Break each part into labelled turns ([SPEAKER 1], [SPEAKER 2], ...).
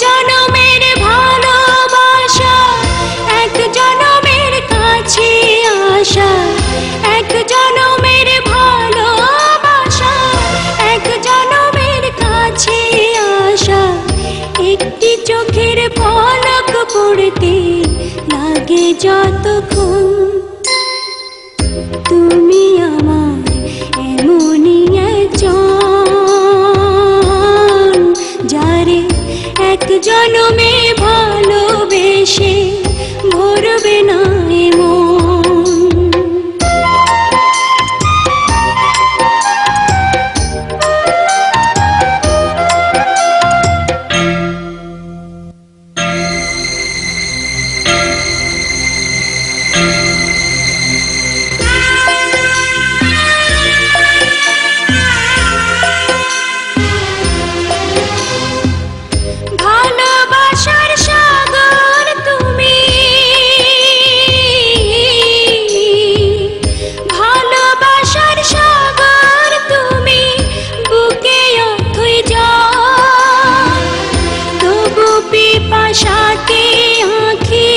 [SPEAKER 1] জনমের ভালোবাসা, এক জনমের কাছে আসা, এক জনমের ভালোবাসা, এক জনমের কাছে আসা। একটি চোখের পলক পড়তে লাগে যতক্ষণ, তুমি আমার এমনই একজন, যারে এক জনমে ভালোবেসে ভরবে না মন। ভালোবাসার সাগর তুমি, ভালোবাসার সাগর তুমি, বুকে অথই জল, তবু পিপাসাতে আঁখি,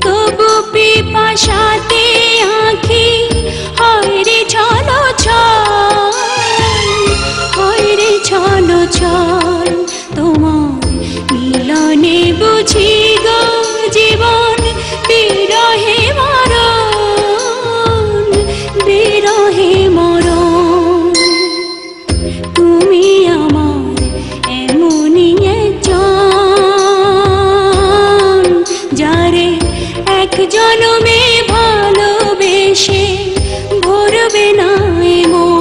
[SPEAKER 1] তবু পিপাসাতে আঁখি হয় রে ছলো ছল, হয় রে ছলো ছল। তোমার মিলনে বুঝি গো জীবন বিরহে মরণ, বিরহে মরণ। তুমি আমার এমনই একজন, যারে এক জনমে ভালোবেসে ভরবে না মন।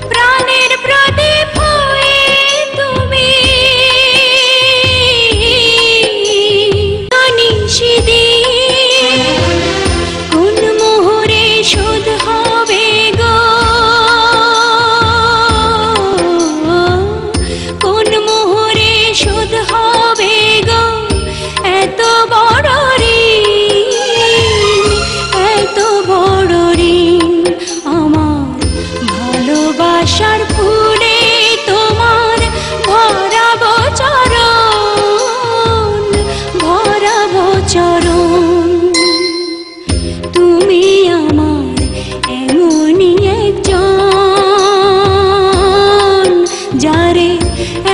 [SPEAKER 1] প্রাণের প্রদীপ হয়ে তুমি, নিশিদিন কোন মোহরে শোধ হবে গো, কোন মোহরে শোধ হবে গো এত বড় ঋণ, এত বড় ঋণ। আমার ভালোবাসার ফুলে তোমার ভরাবো চরণ, ভরাবো চরণ। তুমি আমার এমনই একজন, যারে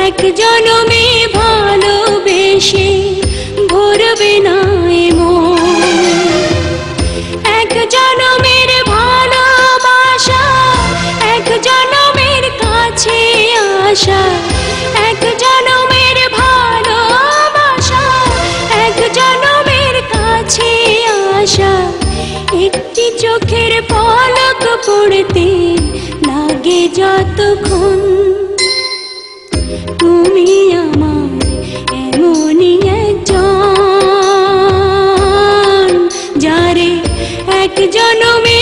[SPEAKER 1] এক জনমে ভালোবেসে ভরবে না মন। এক জনমের ভালোবাসা, এক জনমের কাছে আসা, এক জনমের ভালোবাসা, এক জনমের কাছে আসা। একটি চোখের পলক পড়তে লাগে যতক্ষণ, তুমি আমার এমনই একজন, যারে এক জনমে